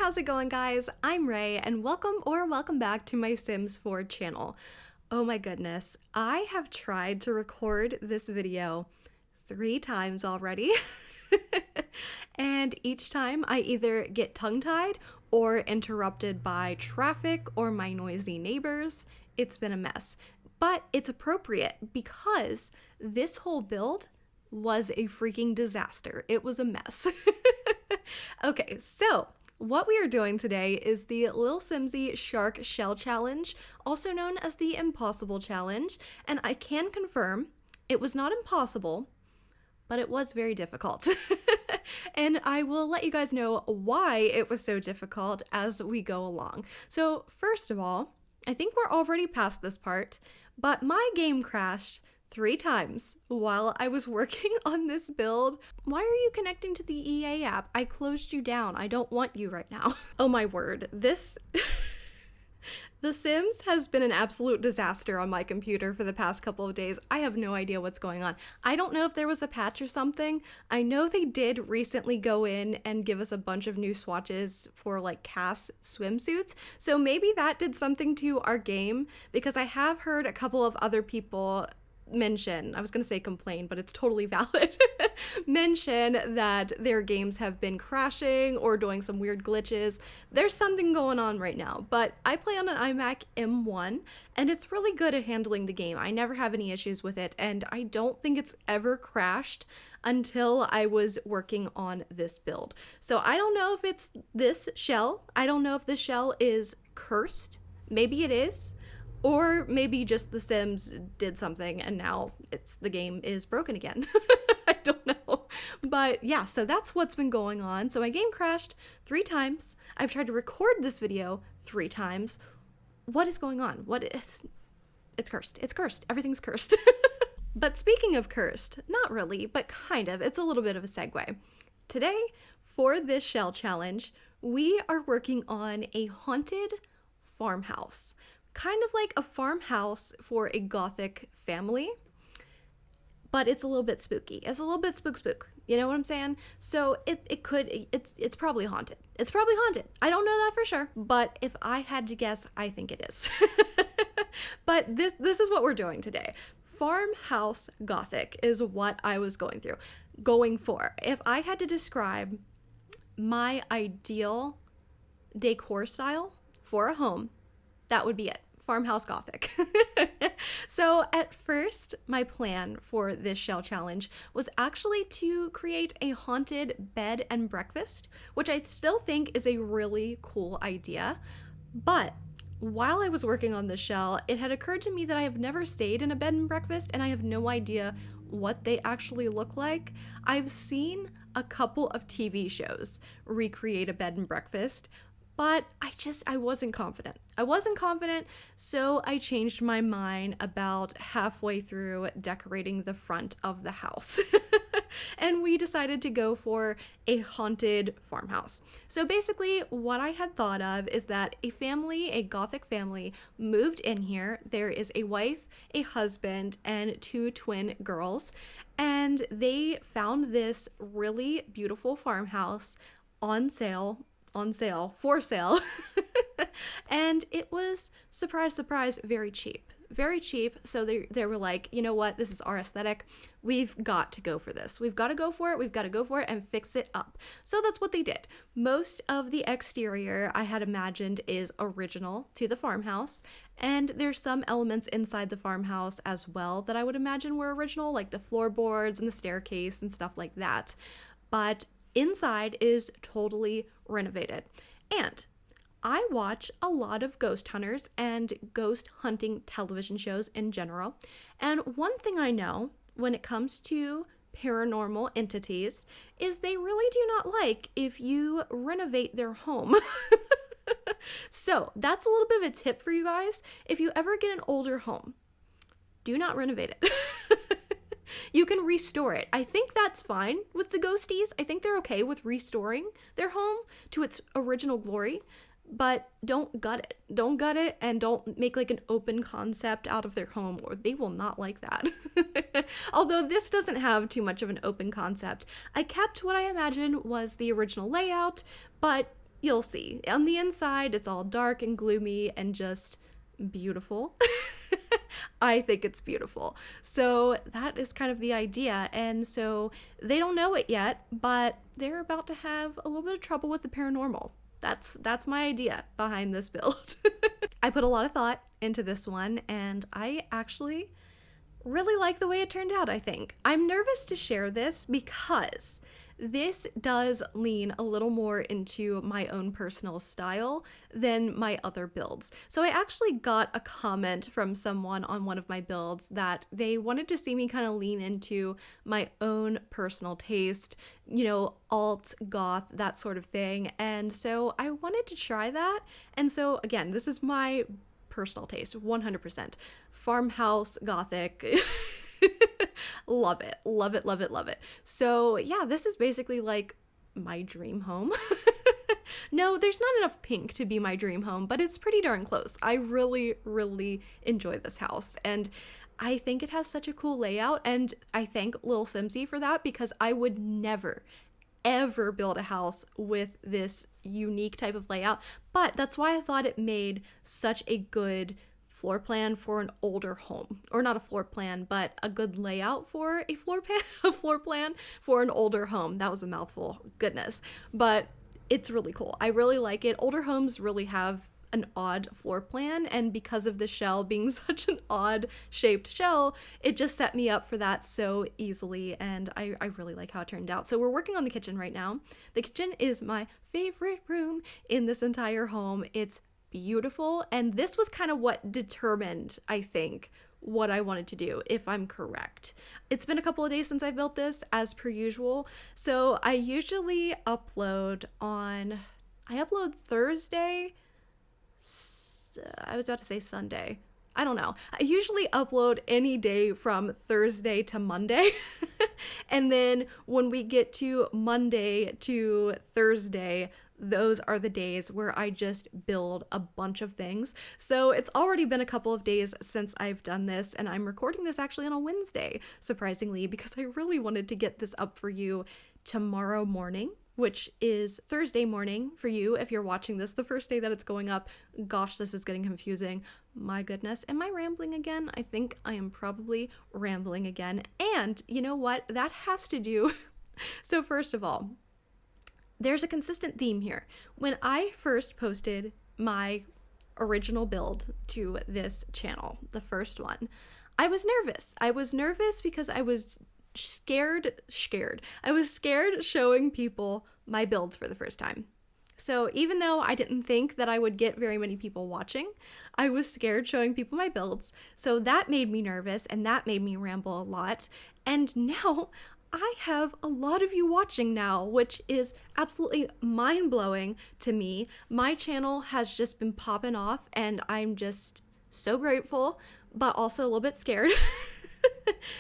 how's it going, guys? I'm Ray, and welcome back to my Sims 4 channel. Oh my goodness, I have tried to record this video 3 times already, and each time I either get tongue-tied or interrupted by traffic or my noisy neighbors. It's been a mess, but it's appropriate because this whole build was a freaking disaster. It was a mess. Okay, so what we are doing today is the Lil Simsy Shark Shell Challenge, also known as the Impossible Challenge, and I can confirm it was not impossible, but it was very difficult. And I will let you guys know why it was so difficult as we go along. So first of all, I think we're already past this part, but my game crashed 3 times while I was working on this build. Why are you connecting to the EA app? I closed you down. I don't want you right now. Oh my word. The Sims has been an absolute disaster on my computer for the past couple of days. I have no idea what's going on. I don't know if there was a patch or something. I know they did recently go in and give us a bunch of new swatches for like CAS swimsuits. So maybe that did something to our game, because I have heard a couple of other people mention, I was going to say complain, but it's totally valid, mention that their games have been crashing or doing some weird glitches. There's something going on right now, but I play on an iMac M1 and it's really good at handling the game. I never have any issues with it, and I don't think it's ever crashed until I was working on this build. So I don't know if it's this shell. I don't know if the shell is cursed. Maybe it is. Or maybe just The Sims did something and now the game is broken again. I don't know. But yeah, so that's what's been going on. So my game crashed 3 times. I've tried to record this video 3 times. What is going on? It's cursed. It's cursed. Everything's cursed. But speaking of cursed, not really, but kind of. It's a little bit of a segue. Today, for this shell challenge, we are working on a haunted farmhouse. Kind of like a farmhouse for a gothic family, but it's a little bit spooky. It's a little bit spook. You know what I'm saying? So it's probably haunted. It's probably haunted. I don't know that for sure, but if I had to guess, I think it is. But this is what we're doing today. Farmhouse gothic is what I was going for. If I had to describe my ideal decor style for a home, that would be it. Farmhouse gothic. So at first, my plan for this shell challenge was actually to create a haunted bed and breakfast, which I still think is a really cool idea. But while I was working on this shell, it had occurred to me that I have never stayed in a bed and breakfast and I have no idea what they actually look like. I've seen a couple of TV shows recreate a bed and breakfast, but I wasn't confident. So I changed my mind about halfway through decorating the front of the house. And we decided to go for a haunted farmhouse. So basically what I had thought of is that a gothic family moved in here. There is a wife, a husband, and 2 twin girls. And they found this really beautiful farmhouse for sale. And it was, surprise, very cheap. So they were like, you know what, this is our aesthetic. We've got to go for this. We've got to go for it and fix it up. So that's what they did. Most of the exterior I had imagined is original to the farmhouse, and there's some elements inside the farmhouse as well that I would imagine were original, like the floorboards and the staircase and stuff like that. But inside is totally renovated. And I watch a lot of ghost hunters and ghost hunting television shows in general. And one thing I know when it comes to paranormal entities is they really do not like if you renovate their home. So that's a little bit of a tip for you guys. If you ever get an older home, do not renovate it. You can restore it. I think that's fine with the ghosties. I think they're okay with restoring their home to its original glory, but don't gut it. Don't gut it, and don't make like an open concept out of their home, or they will not like that. Although this doesn't have too much of an open concept. I kept what I imagined was the original layout, but you'll see. On the inside, it's all dark and gloomy and just beautiful. I think it's beautiful. So that is kind of the idea. And so they don't know it yet, but they're about to have a little bit of trouble with the paranormal. That's my idea behind this build. I put a lot of thought into this one, and I actually really like the way it turned out, I think. I'm nervous to share this because this does lean a little more into my own personal style than my other builds. So I actually got a comment from someone on one of my builds that they wanted to see me kind of lean into my own personal taste, alt, goth, that sort of thing. And so I wanted to try that. And so again, this is my personal taste, 100%. Farmhouse, gothic. Love it, love it, love it, love it. So yeah, this is basically like my dream home. No, there's not enough pink to be my dream home, but it's pretty darn close. I really, really enjoy this house, and I think it has such a cool layout, and I thank Lil Simsy for that, because I would never ever build a house with this unique type of layout. But that's why I thought it made such a good floor plan for an older home, or not a floor plan, but a good layout for a floor plan for an older home. That was a mouthful, goodness, but it's really cool. I really like it. Older homes really have an odd floor plan, and because of the shell being such an odd shaped shell, it just set me up for that so easily, and I really like how it turned out. So we're working on the kitchen right now. The kitchen is my favorite room in this entire home. It's beautiful, and this was kind of what determined, I think, what I wanted to do, if I'm correct. It's been a couple of days since I built this, as per usual, so I usually upload Thursday. I was about to say Sunday. I don't know. I usually upload any day from Thursday to Monday. And then when we get to Monday to Thursday, those are the days where I just build a bunch of things. So it's already been a couple of days since I've done this, and I'm recording this actually on a Wednesday, surprisingly, because I really wanted to get this up for you tomorrow morning, which is Thursday morning for you if you're watching this the first day that it's going up. Gosh, this is getting confusing. My goodness. Am I rambling again? I think I am probably rambling again. And you know what? That has to do. So first of all, there's a consistent theme here. When I first posted my original build to this channel, the first one, I was nervous. I was nervous because I was scared. I was scared showing people my builds for the first time. So even though I didn't think that I would get very many people watching, I was scared showing people my builds. So that made me nervous, and that made me ramble a lot. And now I have a lot of you watching now, which is absolutely mind-blowing to me. My channel has just been popping off, and I'm just so grateful, but also a little bit scared.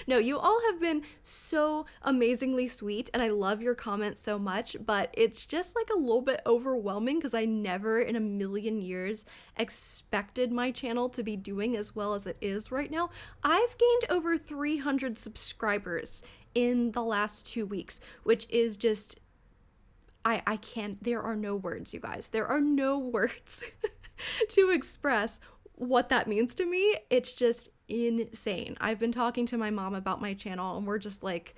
No, you all have been so amazingly sweet, and I love your comments so much, but it's just like a little bit overwhelming because I never in a million years expected my channel to be doing as well as it is right now. I've gained over 300 subscribers in the last 2 weeks, which is just, I can't, there are no words, you guys. There are no words to express what that means to me. It's just insane. I've been talking to my mom about my channel, and we're just like,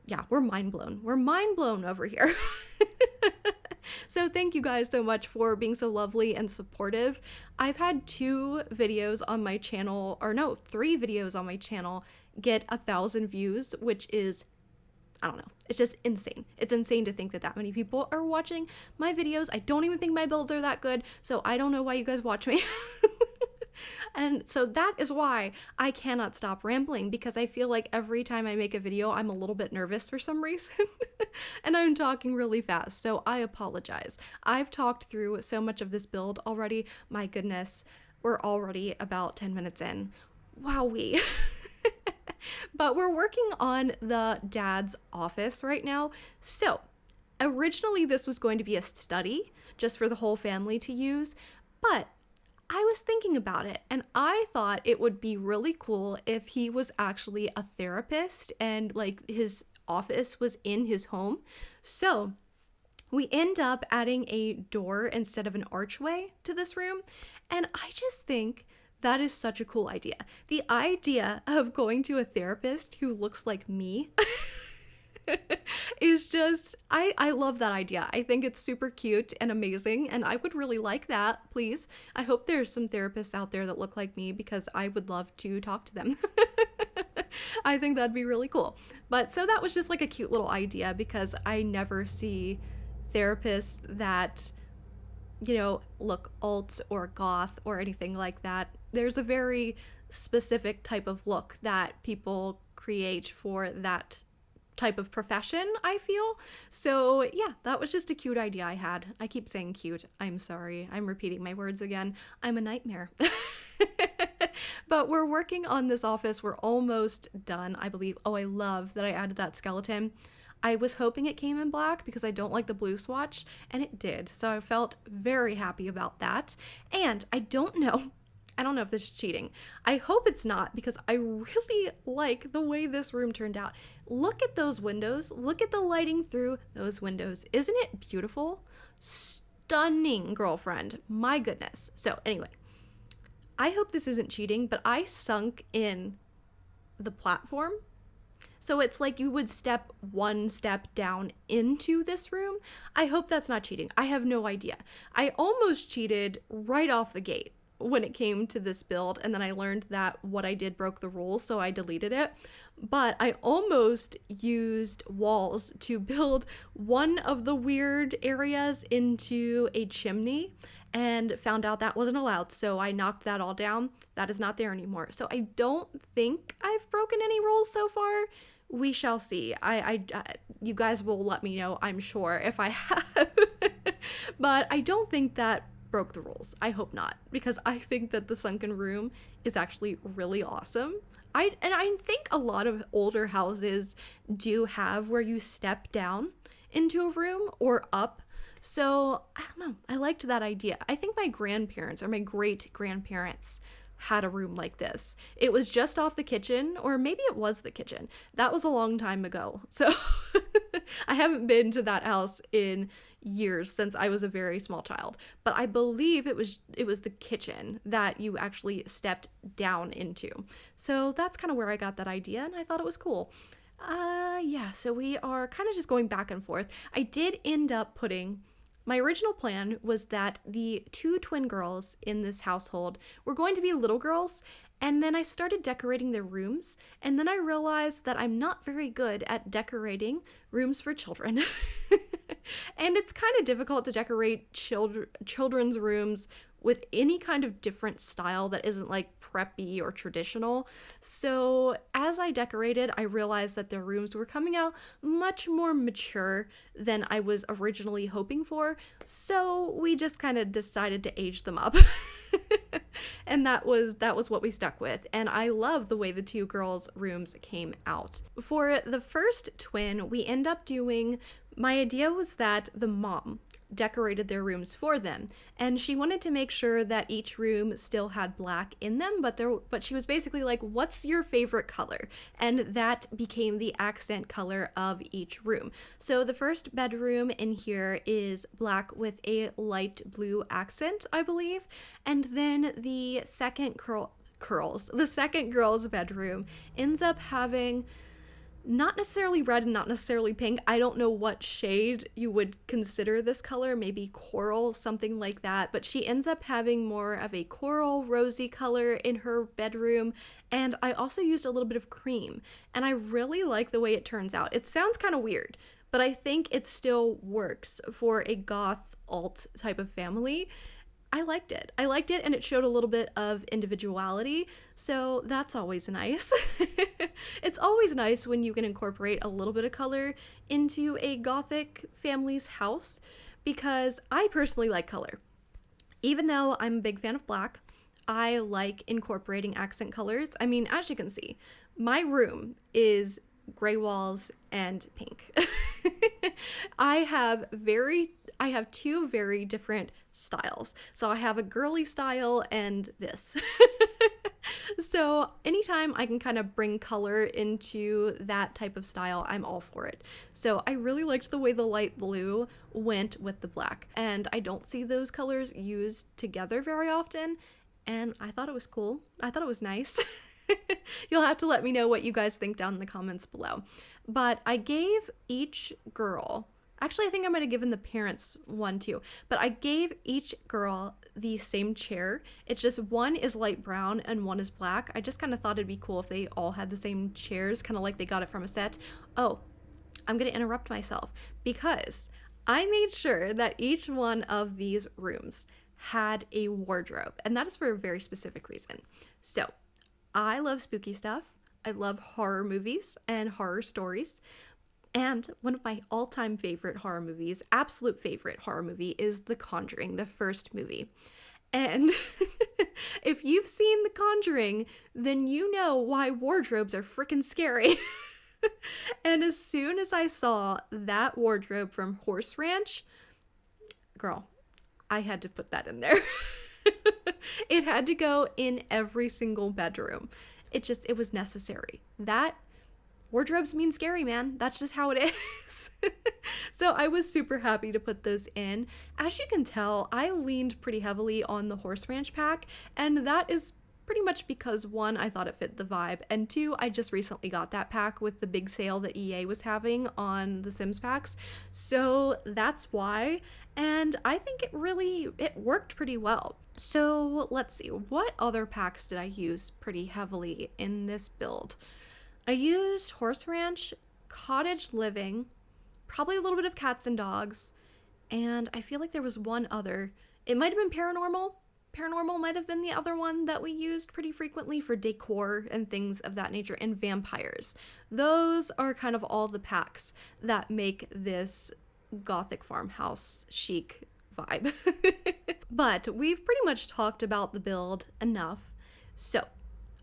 yeah, we're mind blown. We're mind blown over here. So thank you guys so much for being so lovely and supportive. I've had 3 videos on my channel get 1,000 views, which is, I don't know, it's just insane. It's insane to think that that many people are watching my videos. I don't even think my builds are that good, so I don't know why you guys watch me. And so that is why I cannot stop rambling, because I feel like every time I make a video, I'm a little bit nervous for some reason. And I'm talking really fast, so I apologize. I've talked through so much of this build already. My goodness, we're already about 10 minutes in. Wowee. But we're working on the dad's office right now. So originally this was going to be a study just for the whole family to use, but I was thinking about it, and I thought it would be really cool if he was actually a therapist and like his office was in his home. So we end up adding a door instead of an archway to this room. And I just think that is such a cool idea. The idea of going to a therapist who looks like me is just, I love that idea. I think it's super cute and amazing, and I would really like that, please. I hope there's some therapists out there that look like me because I would love to talk to them. I think that'd be really cool. But so that was just like a cute little idea because I never see therapists that, look alt or goth or anything like that. There's a very specific type of look that people create for that type of profession, I feel. So yeah, that was just a cute idea I had. I keep saying cute. I'm sorry. I'm repeating my words again. I'm a nightmare. But we're working on this office. We're almost done, I believe. Oh, I love that I added that skeleton. I was hoping it came in black because I don't like the blue swatch, and it did. So I felt very happy about that. And I don't know if this is cheating. I hope it's not because I really like the way this room turned out. Look at those windows. Look at the lighting through those windows. Isn't it beautiful? Stunning, girlfriend. My goodness. So anyway, I hope this isn't cheating, but I sunk in the platform. So it's like you would step one step down into this room. I hope that's not cheating. I have no idea. I almost cheated right off the gate when it came to this build, and then I learned that what I did broke the rules, so I deleted it. But I almost used walls to build one of the weird areas into a chimney and found out that wasn't allowed, so I knocked that all down. That is not there anymore. So I don't think I've broken any rules so far. We shall see. You guys will let me know, I'm sure, if I have. But I don't think that broke the rules. I hope not, because I think that the sunken room is actually really awesome. I think a lot of older houses do have where you step down into a room or up. So I don't know. I liked that idea. I think my grandparents or my great grandparents had a room like this. It was just off the kitchen, or maybe it was the kitchen. That was a long time ago. So I haven't been to that house in years, since I was a very small child. But I believe it was the kitchen that you actually stepped down into. So that's kind of where I got that idea, and I thought it was cool. Yeah, so we are kind of just going back and forth. I did end up putting, my original plan was that the two twin girls in this household were going to be little girls, and then I started decorating their rooms, and then I realized that I'm not very good at decorating rooms for children. And it's kind of difficult to decorate children's rooms with any kind of different style that isn't like preppy or traditional. So as I decorated, I realized that their rooms were coming out much more mature than I was originally hoping for. So we just kind of decided to age them up. And that was what we stuck with. And I love the way the two girls' rooms came out. For the first twin, we end up doing, my idea was that the mom decorated their rooms for them, and she wanted to make sure that each room still had black in them, but she was basically like, what's your favorite color? And that became the accent color of each room. So the first bedroom in here is black with a light blue accent, I believe, and then the second girl's bedroom ends up having not necessarily red and not necessarily pink. I don't know what shade you would consider this color, maybe coral, something like that. But she ends up having more of a coral rosy color in her bedroom. And I also used a little bit of cream. And I really like the way it turns out. It sounds kind of weird, but I think it still works for a goth alt type of family. I liked it, and it showed a little bit of individuality, so that's always nice. It's always nice when you can incorporate a little bit of color into a gothic family's house, because I personally like color. Even though I'm a big fan of black, I like incorporating accent colors. I mean, as you can see, my room is gray walls and pink. I have two very different styles. So I have a girly style and this. So anytime I can kind of bring color into that type of style, I'm all for it. So I really liked the way the light blue went with the black, and I don't see those colors used together very often, and I thought it was cool. I thought it was nice. You'll have to let me know what you guys think down in the comments below. But I gave each girl, actually I think I might have given the parents one too, but I gave each girl the same chair. It's just one is light brown and one is black. I just kind of thought it'd be cool if they all had the same chairs, kind of like they got it from a set. Oh, I'm gonna interrupt myself because I made sure that each one of these rooms had a wardrobe, and that is for a very specific reason. So I love spooky stuff. I love horror movies and horror stories. And one of my all-time favorite horror movies, absolute favorite horror movie, is The Conjuring, the first movie. And if you've seen The Conjuring, then you know why wardrobes are freaking scary. And as soon as I saw that wardrobe from Horse Ranch, girl, I had to put that in there. It had to go in every single bedroom. It was necessary. That wardrobes mean scary, man. That's just how it is. So I was super happy to put those in. As you can tell, I leaned pretty heavily on the Horse Ranch pack, and that is pretty much because one, I thought it fit the vibe, and two, I just recently got that pack with the big sale that EA was having on the Sims packs. So that's why, and I think it worked pretty well. So let's see, what other packs did I use pretty heavily in this build? I used Horse Ranch, Cottage Living, probably a little bit of Cats and Dogs, and I feel like there was one other. It might have been Paranormal. Paranormal might have been the other one that we used pretty frequently for decor and things of that nature, and Vampires. Those are kind of all the packs that make this gothic farmhouse chic vibe. But we've pretty much talked about the build enough, so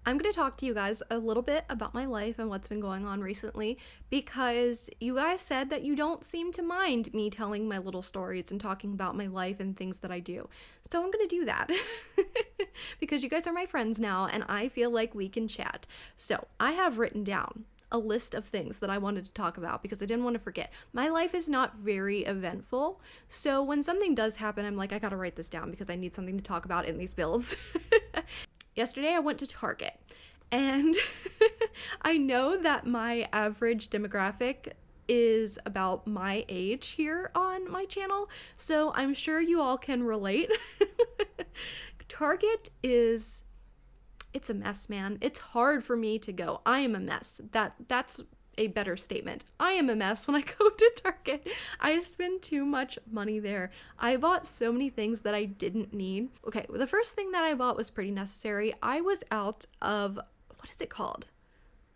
I'm going to talk to you guys a little bit about my life and what's been going on recently, because you guys said that you don't seem to mind me telling my little stories and talking about my life and things that I do. So I'm going to do that because you guys are my friends now and I feel like we can chat. So I have written down a list of things that I wanted to talk about because I didn't want to forget. My life is not very eventful, so when something does happen, I'm like, I gotta write this down because I need something to talk about in these builds. Yesterday I went to Target, and I know that my average demographic is about my age here on my channel, so I'm sure you all can relate. Target it's a mess, man. It's hard for me to go. I am a mess. That's a better statement. I am a mess when I go to Target. I spend too much money there. I bought so many things that I didn't need. Okay, well, the first thing that I bought was pretty necessary. I was out of, what is it called?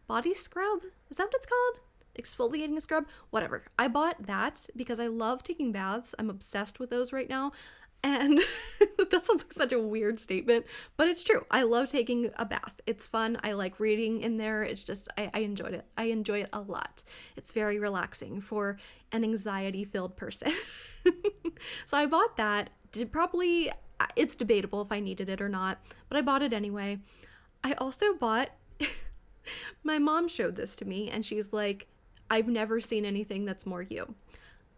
Body scrub? Is that what it's called? Exfoliating scrub? Whatever. I bought that because I love taking baths. I'm obsessed with those right now. And that sounds like such a weird statement, but it's true. I love taking a bath. It's fun. I like reading in there. It's just, I enjoyed it. I enjoy it a lot. It's very relaxing for an anxiety-filled person. So I bought that. It's debatable if I needed it or not, but I bought it anyway. I also bought, my mom showed this to me and she's like, I've never seen anything that's more you.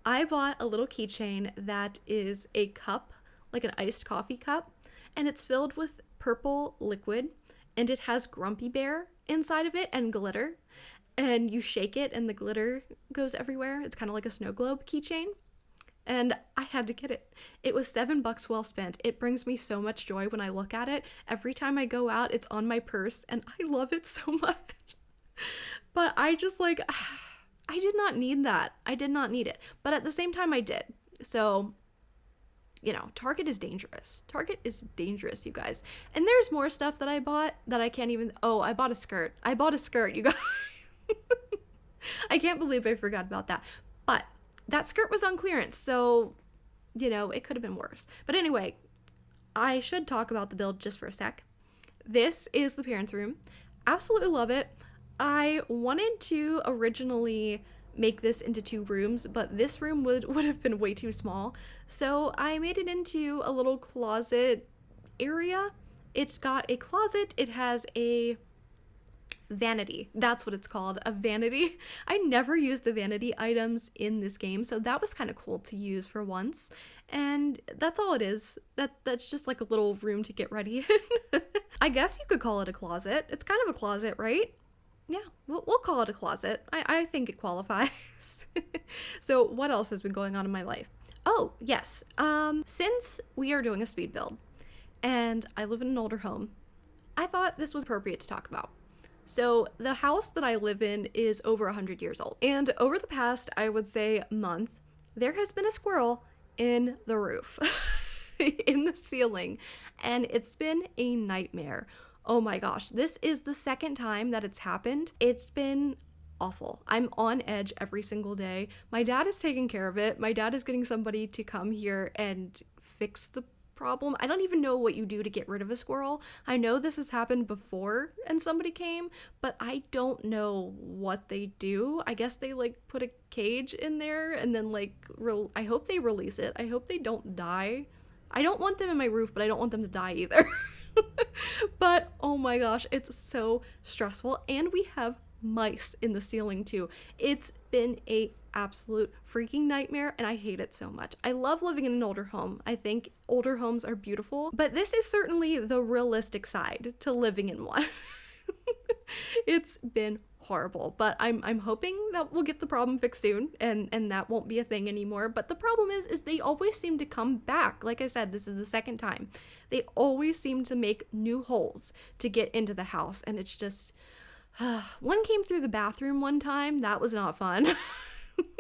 I bought a little keychain that is a cup, like an iced coffee cup, and it's filled with purple liquid, and it has Grumpy Bear inside of it and glitter, and you shake it and the glitter goes everywhere. It's kind of like a snow globe keychain, and I had to get it. It was $7 well spent. It brings me so much joy when I look at it. Every time I go out, it's on my purse, and I love it so much. But I just like... I did not need that. I did not need it. But at the same time, I did. So, you know, Target is dangerous. Target is dangerous, you guys. And there's more stuff that I bought that I can't even... Oh, I bought a skirt. I bought a skirt, you guys. I can't believe I forgot about that. But that skirt was on clearance, so, you know, it could have been worse. But anyway, I should talk about the build just for a sec. This is the parents' room. Absolutely love it. I wanted to originally make this into 2 rooms, but this room would have been way too small. So I made it into a little closet area, It's got a closet. It has a vanity. That's what it's called, a vanity. I never used the vanity items in this game, so that was kind of cool to use for once. And that's all it is. That's just like a little room to get ready in. I guess you could call it a closet. It's kind of a closet, right? Yeah, we'll call it a closet. I think it qualifies. So what else has been going on in my life? Oh, yes. Since we are doing a speed build and I live in an older home, I thought this was appropriate to talk about. So the house that I live in is over 100 years old. And over the past, I would say, month, there has been a squirrel in the roof, in the ceiling, and it's been a nightmare. Oh my gosh, this is the second time that it's happened. It's been awful. I'm on edge every single day. My dad is taking care of it. My dad is getting somebody to come here and fix the problem. I don't even know what you do to get rid of a squirrel. I know this has happened before and somebody came, but I don't know what they do. I guess they like put a cage in there and then like I hope they release it. I hope they don't die. I don't want them in my roof, but I don't want them to die either. But oh my gosh, it's so stressful, and we have mice in the ceiling too. It's been a absolute freaking nightmare, and I hate it so much. I love living in an older home. I think older homes are beautiful, but this is certainly the realistic side to living in one. It's been horrible, but I'm hoping that we'll get the problem fixed soon and that won't be a thing anymore. But the problem is they always seem to come back. Like I said, this is the second time. They always seem to make new holes to get into the house, and it's just one came through the bathroom one time. That was not fun.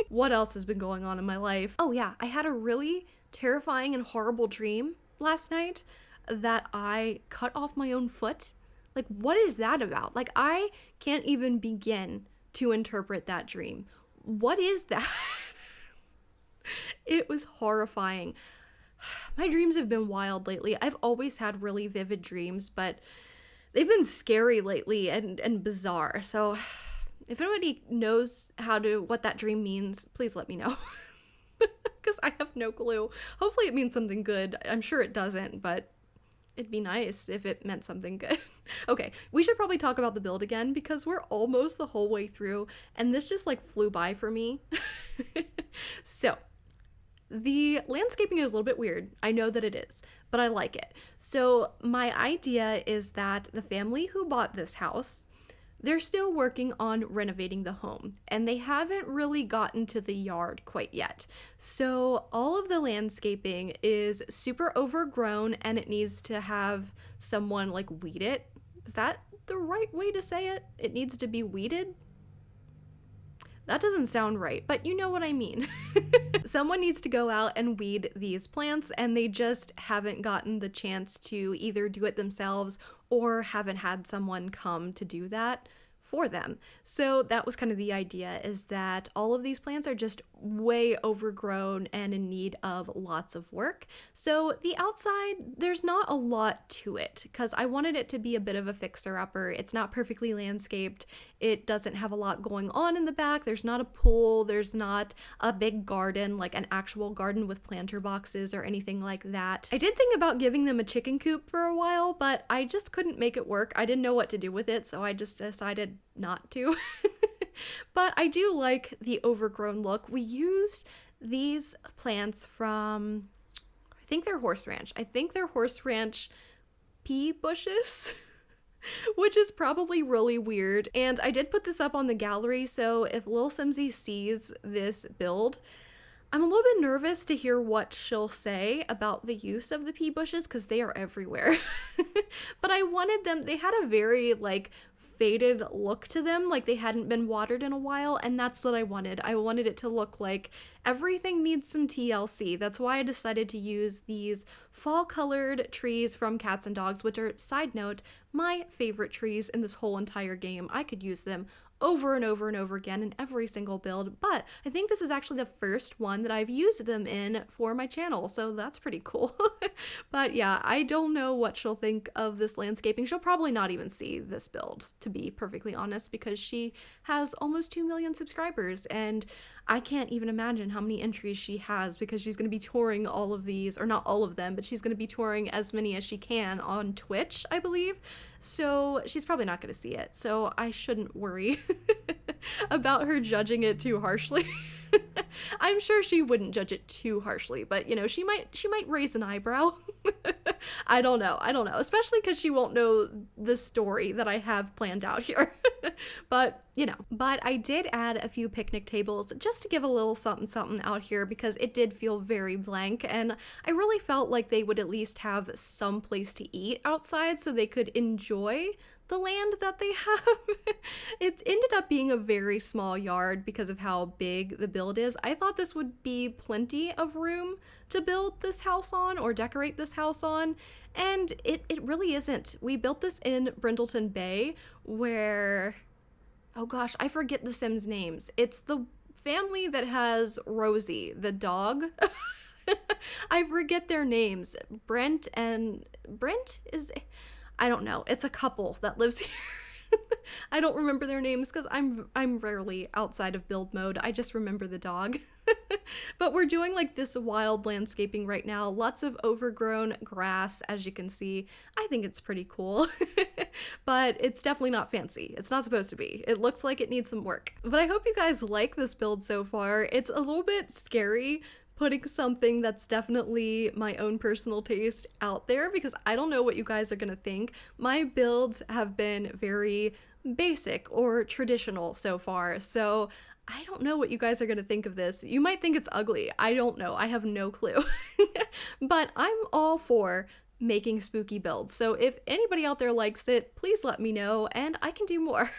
What else has been going on in my life? Oh yeah, I had a really terrifying and horrible dream last night that I cut off my own foot. Like, what is that about? Like, I can't even begin to interpret that dream. What is that? It was horrifying. My dreams have been wild lately. I've always had really vivid dreams, but they've been scary lately and bizarre. So if anybody knows what that dream means, please let me know. Because I have no clue. Hopefully it means something good. I'm sure it doesn't, but it'd be nice if it meant something good. Okay, we should probably talk about the build again because we're almost the whole way through and this just like flew by for me. So, the landscaping is a little bit weird. I know that it is, but I like it. So, my idea is that the family who bought this house, they're still working on renovating the home, and they haven't really gotten to the yard quite yet. So all of the landscaping is super overgrown, and it needs to have someone like weed it. Is that the right way to say it? It needs to be weeded? That doesn't sound right, but you know what I mean. Someone needs to go out and weed these plants, and they just haven't gotten the chance to either do it themselves or haven't had someone come to do that for them. So that was kind of the idea, is that all of these plants are just way overgrown and in need of lots of work. So the outside, there's not a lot to it because I wanted it to be a bit of a fixer-upper. It's not perfectly landscaped. It doesn't have a lot going on in the back. There's not a pool. There's not a big garden, like an actual garden with planter boxes or anything like that. I did think about giving them a chicken coop for a while, but I just couldn't make it work. I didn't know what to do with it, so I just decided not to. But I do like the overgrown look. We used these plants from, I think they're horse ranch pea bushes. Which is probably really weird. And I did put this up on the gallery, so if Lil Simsy sees this build, I'm a little bit nervous to hear what she'll say about the use of the pea bushes because they are everywhere. But I wanted them, they had a very like faded look to them, like they hadn't been watered in a while, and that's what I wanted. I wanted it to look like everything needs some TLC. That's why I decided to use these fall colored trees from Cats and Dogs, which are, side note, my favorite trees in this whole entire game. I could use them over and over and over again in every single build, but I think this is actually the first one that I've used them in for my channel, so that's pretty cool. But yeah, I don't know what she'll think of this landscaping. She'll probably not even see this build, to be perfectly honest, because she has almost 2 million subscribers, and I can't even imagine how many entries she has because she's going to be touring all of these, or not all of them, but she's going to be touring as many as she can on Twitch, I believe. So she's probably not going to see it. So I shouldn't worry about her judging it too harshly. I'm sure she wouldn't judge it too harshly, but you know, she might raise an eyebrow. I don't know, especially because she won't know the story that I have planned out here. But you know, but I did add a few picnic tables just to give a little something something out here because it did feel very blank, and I really felt like they would at least have some place to eat outside so they could enjoy the land that they have. It ended up being a very small yard because of how big the build is. I thought this would be plenty of room to build this house on or decorate this house on, and it really isn't. We built this in Brindleton Bay where, oh gosh, I forget the Sims names. It's the family that has Rosie, the dog. I forget their names. Brent is, I don't know. It's a couple that lives here. I don't remember their names because I'm rarely outside of build mode. I just remember the dog. But we're doing like this wild landscaping right now. Lots of overgrown grass, as you can see. I think it's pretty cool. But it's definitely not fancy. It's not supposed to be. It looks like it needs some work. But I hope you guys like this build so far. It's a little bit scary putting something that's definitely my own personal taste out there because I don't know what you guys are gonna think. My builds have been very basic or traditional so far, so I don't know what you guys are gonna think of this. You might think it's ugly. I don't know. I have no clue. But I'm all for making spooky builds, so if anybody out there likes it, please let me know and I can do more.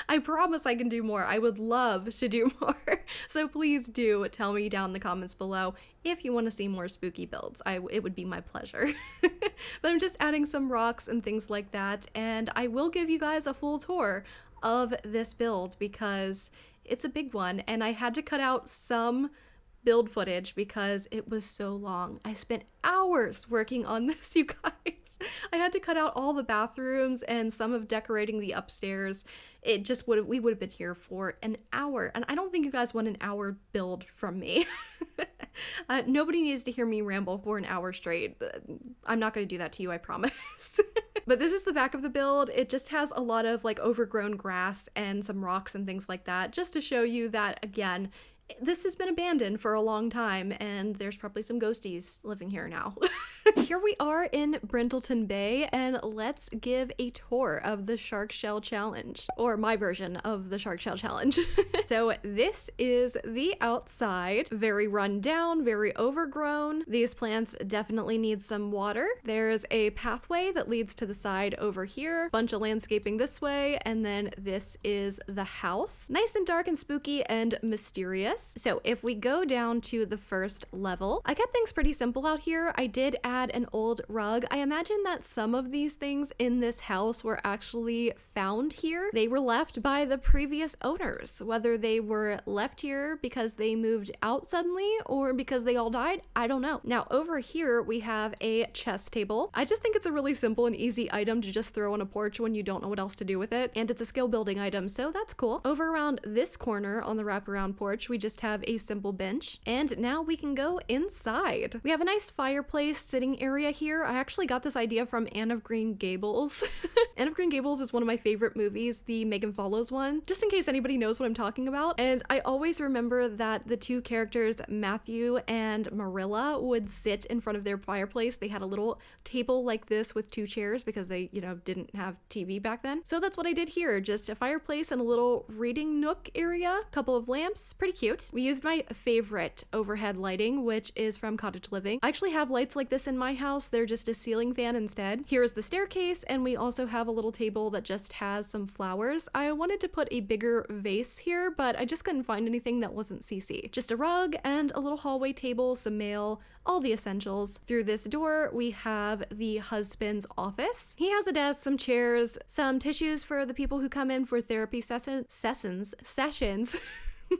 I promise I can do more. I would love to do more. So please do tell me down in the comments below if you want to see more spooky builds. It would be my pleasure. But I'm just adding some rocks and things like that, and I will give you guys a full tour of this build because it's a big one and I had to cut out some build footage because it was so long. I spent hours working on this, you guys. I had to cut out all the bathrooms and some of decorating the upstairs. It just we would have been here for an hour, and I don't think you guys want an hour build from me. Nobody needs to hear me ramble for an hour straight. I'm not going to do that to you, I promise. But this is the back of the build. It just has a lot of like overgrown grass and some rocks and things like that, just to show you that, again, this has been abandoned for a long time and there's probably some ghosties living here now. Here we are in Brindleton Bay, and let's give a tour of the Shark Shell Challenge, or my version of the Shark Shell Challenge. So this is the outside, very run down, very overgrown. These plants definitely need some water. There's a pathway that leads to the side over here, bunch of landscaping this way, and then this is the house. Nice and dark and spooky and mysterious. So if we go down to the first level, I kept things pretty simple out here. I did add an old rug. I imagine that some of these things in this house were actually found here. They were left by the previous owners, whether they were left here because they moved out suddenly or because they all died, I don't know. Now over here we have a chess table. I just think it's a really simple and easy item to just throw on a porch when you don't know what else to do with it, and it's a skill building item, so that's cool. Over around this corner on the wraparound porch, we just have a simple bench, and now we can go inside. We have a nice fireplace sitting area here. I actually got this idea from Anne of Green Gables. Anne of Green Gables is one of my favorite movies, the Megan Follows one, just in case anybody knows what I'm talking about. And I always remember that the two characters, Matthew and Marilla, would sit in front of their fireplace. They had a little table like this with two chairs because they, you know, didn't have TV back then. So that's what I did here, just a fireplace and a little reading nook area, couple of lamps, pretty cute. We used my favorite overhead lighting, which is from Cottage Living. I actually have lights like this in my house. They're just a ceiling fan instead. Here is the staircase, and we also have a little table that just has some flowers. I wanted to put a bigger vase here, but I just couldn't find anything that wasn't CC. Just a rug and a little hallway table, some mail, all the essentials. Through this door, we have the husband's office. He has a desk, some chairs, some tissues for the people who come in for therapy sessions.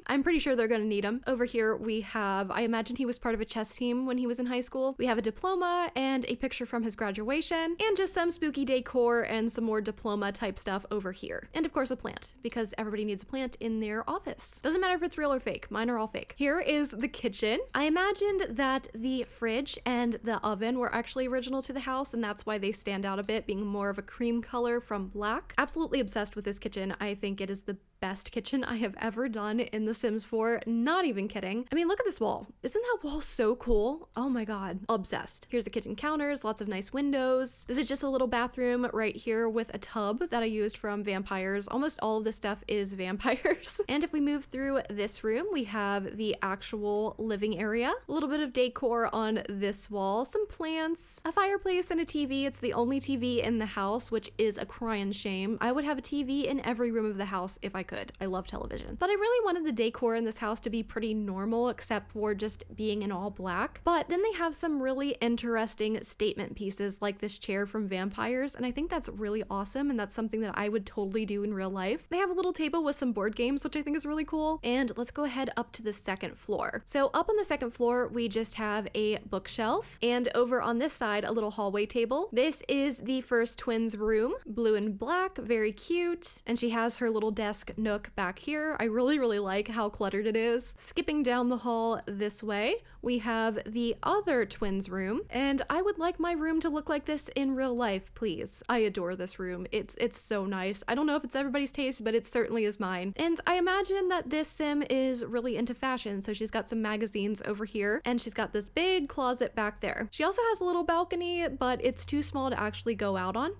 I'm pretty sure they're gonna need them. Over here we have, I imagine he was part of a chess team when he was in high school. We have a diploma and a picture from his graduation, and just some spooky decor and some more diploma type stuff over here. And of course a plant, because everybody needs a plant in their office. Doesn't matter if it's real or fake, mine are all fake. Here is the kitchen. I imagined that the fridge and the oven were actually original to the house, and that's why they stand out a bit, being more of a cream color from black. Absolutely obsessed with this kitchen. I think it is the best kitchen I have ever done in The Sims 4. Not even kidding. I mean, look at this wall. Isn't that wall so cool? Oh my god. Obsessed. Here's the kitchen counters, lots of nice windows. This is just a little bathroom right here with a tub that I used from vampires. Almost all of this stuff is vampires. And if we move through this room, we have the actual living area. A little bit of decor on this wall, some plants, a fireplace, and a TV. It's the only TV in the house, which is a crying shame. I would have a TV in every room of the house if I could. I love television. But I really wanted the decor in this house to be pretty normal, except for just being in all black. But then they have some really interesting statement pieces like this chair from Vampires, and I think that's really awesome, and that's something that I would totally do in real life. They have a little table with some board games, which I think is really cool. And let's go ahead up to the second floor. So up on the second floor, we just have a bookshelf, and over on this side, a little hallway table. This is the first twins' room, blue and black, very cute, and she has her little desk nook back here. I really like how cluttered it is. Skipping down the hall this way, we have the other twins room, and I would like my room to look like this in real life, please. I adore this room. It's so nice. I don't know if it's everybody's taste, but it certainly is mine. And I imagine that this sim is really into fashion, so she's got some magazines over here, and she's got this big closet back there. She also has a little balcony, but it's too small to actually go out on.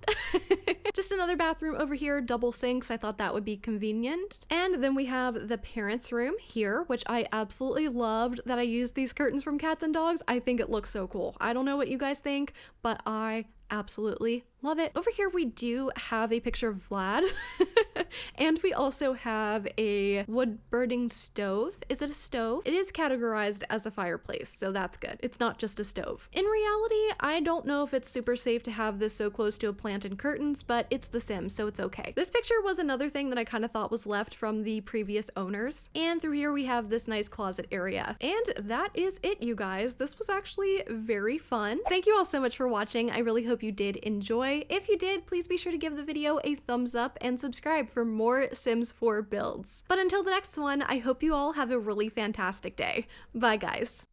Just another bathroom over here, double sinks. I thought that would be convenient. And then we have the parents' room here, which I absolutely loved that I used these curtains from Cats and Dogs. I think it looks so cool. I don't know what you guys think, but I absolutely love it. Over here we do have a picture of Vlad and we also have a wood burning stove. Is it a stove? It is categorized as a fireplace, so that's good. It's not just a stove. In reality, I don't know if it's super safe to have this so close to a plant and curtains, but it's The Sims, so it's okay. This picture was another thing that I kind of thought was left from the previous owners. And through here we have this nice closet area. And that is it, you guys. This was actually very fun. Thank you all so much for watching. I really hope you did enjoy. If you did, please be sure to give the video a thumbs up and subscribe for more Sims 4 builds. But until the next one, I hope you all have a really fantastic day. Bye, guys.